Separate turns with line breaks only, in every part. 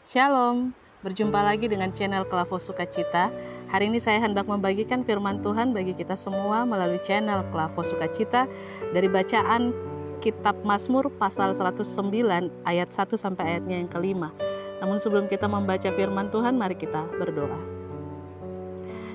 Shalom, berjumpa lagi dengan channel Klavo Sukacita. Hari ini saya hendak membagikan firman Tuhan bagi kita semua melalui channel Klavo Sukacita dari bacaan Kitab Mazmur pasal 109 ayat 1 sampai ayatnya yang kelima. Namun sebelum kita membaca firman Tuhan, mari kita berdoa.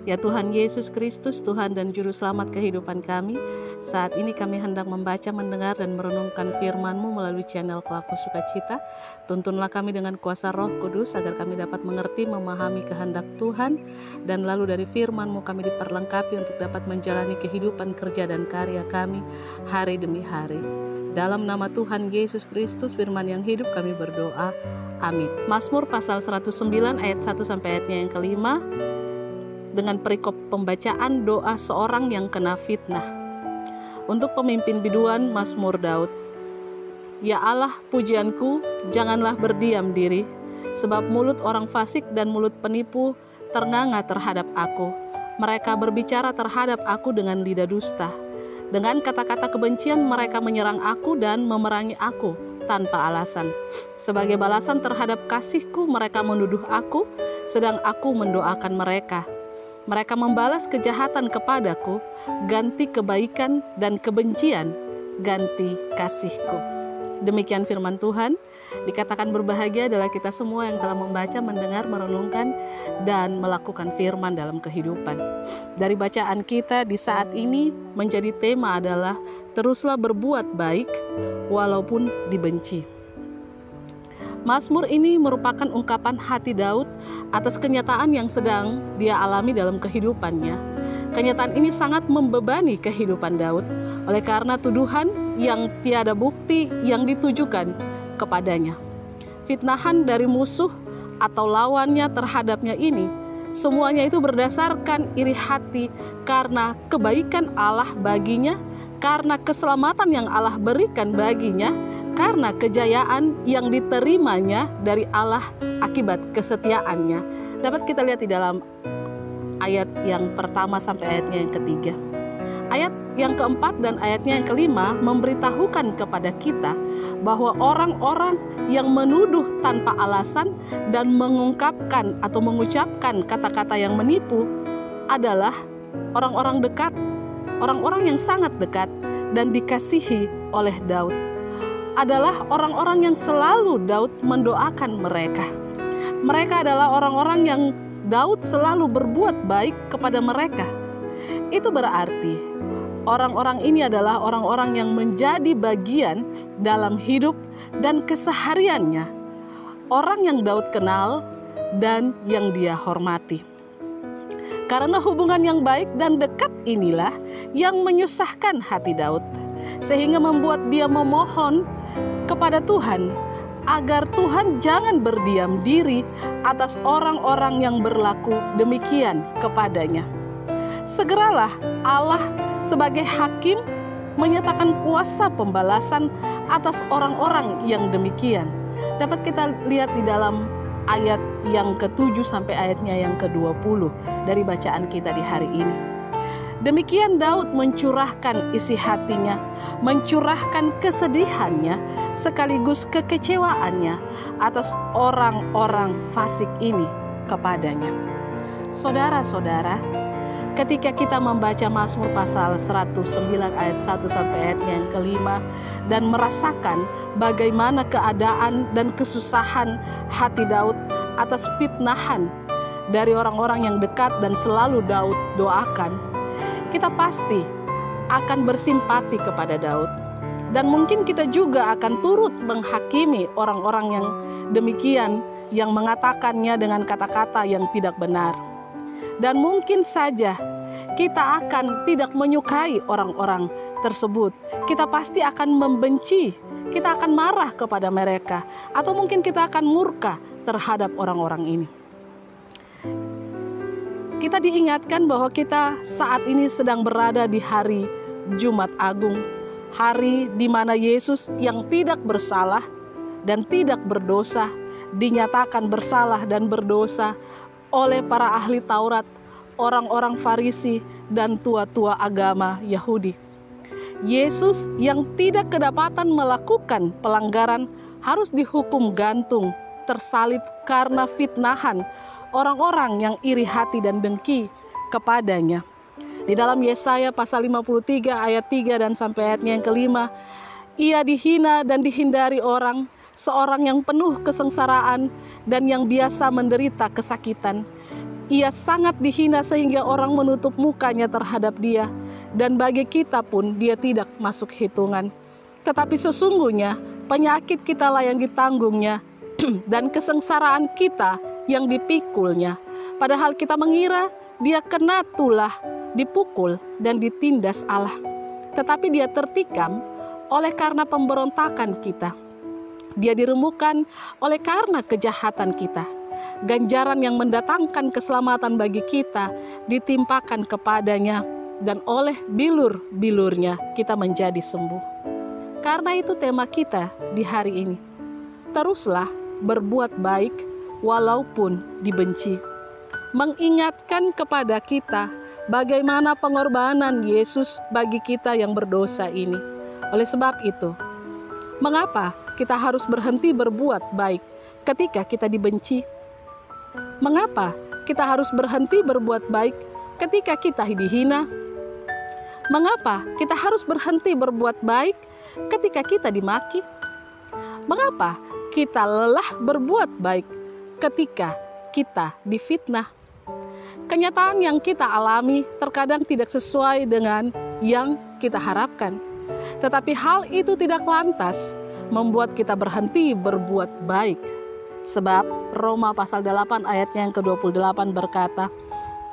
Ya Tuhan Yesus Kristus, Tuhan dan Juru Selamat kehidupan kami, saat ini kami hendak membaca, mendengar, dan merenungkan firman-Mu melalui channel Klavo Sukacita. Tuntunlah kami dengan kuasa Roh Kudus, agar kami dapat mengerti, memahami kehendak Tuhan, dan lalu dari firman-Mu kami diperlengkapi untuk dapat menjalani kehidupan kerja dan karya kami hari demi hari. Dalam nama Tuhan Yesus Kristus, firman yang hidup, kami berdoa. Amin. Mazmur pasal 109 ayat 1 sampai ayatnya yang kelima, dengan perikop pembacaan doa seorang yang kena fitnah. Untuk pemimpin biduan, Mazmur Daud. Ya Allah, pujianku, janganlah berdiam diri, sebab mulut orang fasik dan mulut penipu ternganga terhadap aku. Mereka berbicara terhadap aku dengan lidah dusta. Dengan kata-kata kebencian mereka menyerang aku dan memerangi aku tanpa alasan. Sebagai balasan terhadap kasihku mereka menuduh aku, sedang aku mendoakan mereka. Mereka membalas kejahatan kepadaku, ganti kebaikan, dan kebencian ganti kasihku. Demikian firman Tuhan. Dikatakan berbahagia adalah kita semua yang telah membaca, mendengar, merenungkan, dan melakukan firman dalam kehidupan. Dari bacaan kita di saat ini menjadi tema adalah teruslah berbuat baik walaupun dibenci. Mazmur ini merupakan ungkapan hati Daud atas kenyataan yang sedang dia alami dalam kehidupannya. Kenyataan ini sangat membebani kehidupan Daud oleh karena tuduhan yang tiada bukti yang ditujukan kepadanya. Fitnahan dari musuh atau lawannya terhadapnya ini, semuanya itu berdasarkan iri hati karena kebaikan Allah baginya, karena keselamatan yang Allah berikan baginya, karena kejayaan yang diterimanya dari Allah akibat kesetiaannya. Dapat kita lihat di dalam ayat yang pertama sampai ayatnya yang ketiga. Ayat yang keempat dan ayatnya yang kelima memberitahukan kepada kita bahwa orang-orang yang menuduh tanpa alasan dan mengungkapkan atau mengucapkan kata-kata yang menipu adalah orang-orang dekat, orang-orang yang sangat dekat dan dikasihi oleh Daud. Adalah orang-orang yang selalu Daud mendoakan mereka. Mereka adalah orang-orang yang Daud selalu berbuat baik kepada mereka. Itu berarti orang-orang ini adalah orang-orang yang menjadi bagian dalam hidup dan kesehariannya, orang yang Daud kenal dan yang dia hormati. Karena hubungan yang baik dan dekat inilah yang menyusahkan hati Daud, sehingga membuat dia memohon kepada Tuhan agar Tuhan jangan berdiam diri atas orang-orang yang berlaku demikian kepadanya. Segeralah Allah sebagai hakim menyatakan kuasa pembalasan atas orang-orang yang demikian. Dapat kita lihat di dalam ayat yang ke-7 sampai ayatnya yang ke-20 dari bacaan kita di hari ini. Demikian Daud mencurahkan isi hatinya, mencurahkan kesedihannya sekaligus kekecewaannya atas orang-orang fasik ini kepadanya. Saudara-saudara, ketika kita membaca Mazmur pasal 109 ayat 1 sampai ayatnya yang kelima dan merasakan bagaimana keadaan dan kesusahan hati Daud atas fitnahan dari orang-orang yang dekat dan selalu Daud doakan, kita pasti akan bersimpati kepada Daud. Dan mungkin kita juga akan turut menghakimi orang-orang yang demikian, yang mengatakannya dengan kata-kata yang tidak benar. Dan mungkin saja kita akan tidak menyukai orang-orang tersebut. Kita pasti akan membenci, kita akan marah kepada mereka, atau mungkin kita akan murka terhadap orang-orang ini. Kita diingatkan bahwa kita saat ini sedang berada di hari Jumat Agung, hari di mana Yesus yang tidak bersalah dan tidak berdosa dinyatakan bersalah dan berdosa oleh para ahli Taurat, orang-orang Farisi, dan tua-tua agama Yahudi. Yesus yang tidak kedapatan melakukan pelanggaran harus dihukum gantung tersalib karena fitnahan orang-orang yang iri hati dan dengki kepadanya. Di dalam Yesaya pasal 53 ayat 3 dan sampai ayatnya yang kelima, ia dihina dan dihindari orang, seorang yang penuh kesengsaraan dan yang biasa menderita kesakitan. Ia sangat dihina sehingga orang menutup mukanya terhadap dia, dan bagi kita pun dia tidak masuk hitungan. Tetapi sesungguhnya penyakit kitalah yang ditanggungnya, dan kesengsaraan kita yang dipikulnya. Padahal kita mengira dia kena tulah, dipukul dan ditindas Allah. Tetapi dia tertikam oleh karena pemberontakan kita. Dia diremukkan oleh karena kejahatan kita. Ganjaran yang mendatangkan keselamatan bagi kita ditimpakan kepadanya, dan oleh bilur-bilurnya kita menjadi sembuh. Karena itu tema kita di hari ini. Teruslah berbuat baik walaupun dibenci. Mengingatkan kepada kita bagaimana pengorbanan Yesus bagi kita yang berdosa ini. Oleh sebab itu, mengapa kita harus berhenti berbuat baik ketika kita dibenci? Mengapa kita harus berhenti berbuat baik ketika kita dihina? Mengapa kita harus berhenti berbuat baik ketika kita dimaki? Mengapa kita lelah berbuat baik ketika kita difitnah? Kenyataan yang kita alami terkadang tidak sesuai dengan yang kita harapkan. Tetapi hal itu tidak lantas membuat kita berhenti berbuat baik. Sebab Roma pasal 8 ayatnya yang ke-28 berkata,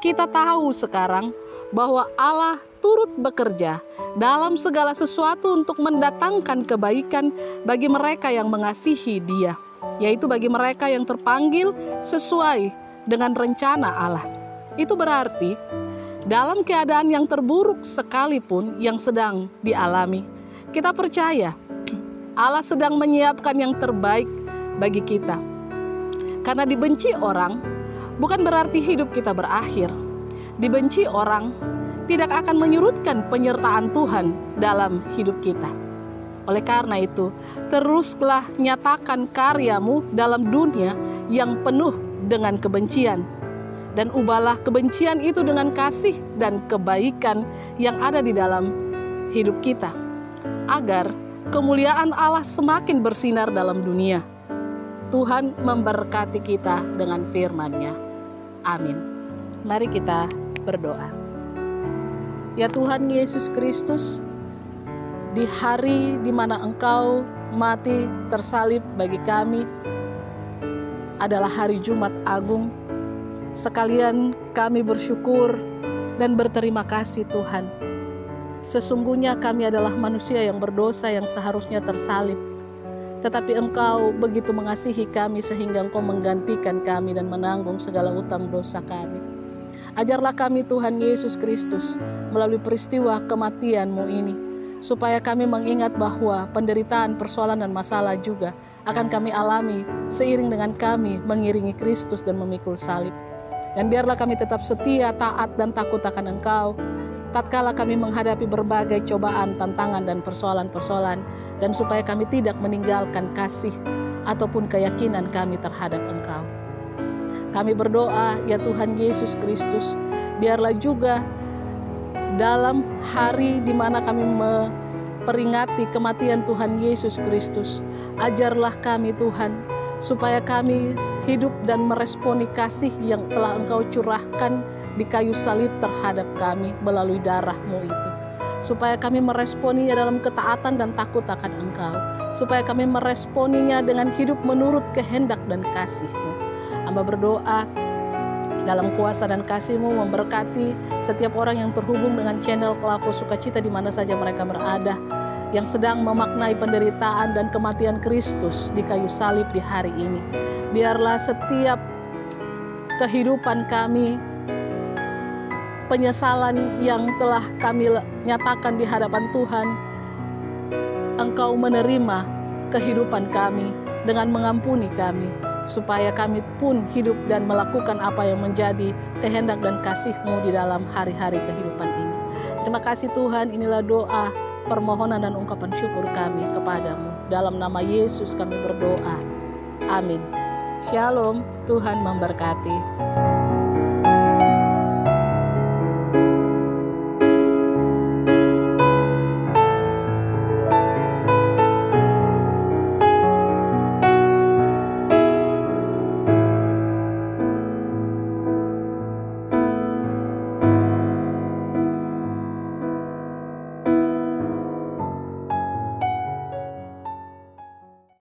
kita tahu sekarang bahwa Allah turut bekerja dalam segala sesuatu untuk mendatangkan kebaikan bagi mereka yang mengasihi Dia, yaitu bagi mereka yang terpanggil sesuai dengan rencana Allah. Itu berarti dalam keadaan yang terburuk sekalipun yang sedang dialami, kita percaya Allah sedang menyiapkan yang terbaik bagi kita. Karena dibenci orang bukan berarti hidup kita berakhir. Dibenci orang tidak akan menyurutkan penyertaan Tuhan dalam hidup kita. Oleh karena itu, teruslah nyatakan karyamu dalam dunia yang penuh dengan kebencian. Dan ubahlah kebencian itu dengan kasih dan kebaikan yang ada di dalam hidup kita, agar kemuliaan Allah semakin bersinar dalam dunia. Tuhan memberkati kita dengan firman-Nya. Amin. Mari kita berdoa. Ya Tuhan Yesus Kristus, di hari di mana Engkau mati tersalib bagi kami adalah hari Jumat Agung. Sekalian kami bersyukur dan berterima kasih Tuhan. Sesungguhnya kami adalah manusia yang berdosa yang seharusnya tersalib. Tetapi Engkau begitu mengasihi kami sehingga Engkau menggantikan kami dan menanggung segala utang dosa kami. Ajarlah kami Tuhan Yesus Kristus melalui peristiwa kematian-Mu ini, supaya kami mengingat bahwa penderitaan, persoalan dan masalah juga akan kami alami seiring dengan kami mengiringi Kristus dan memikul salib. Dan biarlah kami tetap setia, taat dan takut akan Engkau tatkala kami menghadapi berbagai cobaan, tantangan dan persoalan-persoalan, dan supaya kami tidak meninggalkan kasih ataupun keyakinan kami terhadap Engkau. Kami berdoa ya Tuhan Yesus Kristus, biarlah juga dalam hari di mana kami memperingati kematian Tuhan Yesus Kristus, ajarlah kami Tuhan, supaya kami hidup dan meresponi kasih yang telah Engkau curahkan di kayu salib terhadap kami melalui darah-Mu itu. Supaya kami meresponinya dalam ketaatan dan takut akan Engkau. Supaya kami meresponinya dengan hidup menurut kehendak dan kasih-Mu. Hamba berdoa dalam kuasa dan kasih-Mu memberkati setiap orang yang terhubung dengan channel Klavo Sukacita di mana saja mereka berada, yang sedang memaknai penderitaan dan kematian Kristus di kayu salib di hari ini. Biarlah setiap kehidupan kami, penyesalan yang telah kami nyatakan di hadapan Tuhan, Engkau menerima kehidupan kami dengan mengampuni kami, supaya kami pun hidup dan melakukan apa yang menjadi kehendak dan kasih-Mu di dalam hari-hari kehidupan ini. Terima kasih Tuhan, inilah doa, permohonan dan ungkapan syukur kami kepadamu. Dalam nama Yesus kami berdoa. Amin. Shalom, Tuhan memberkati.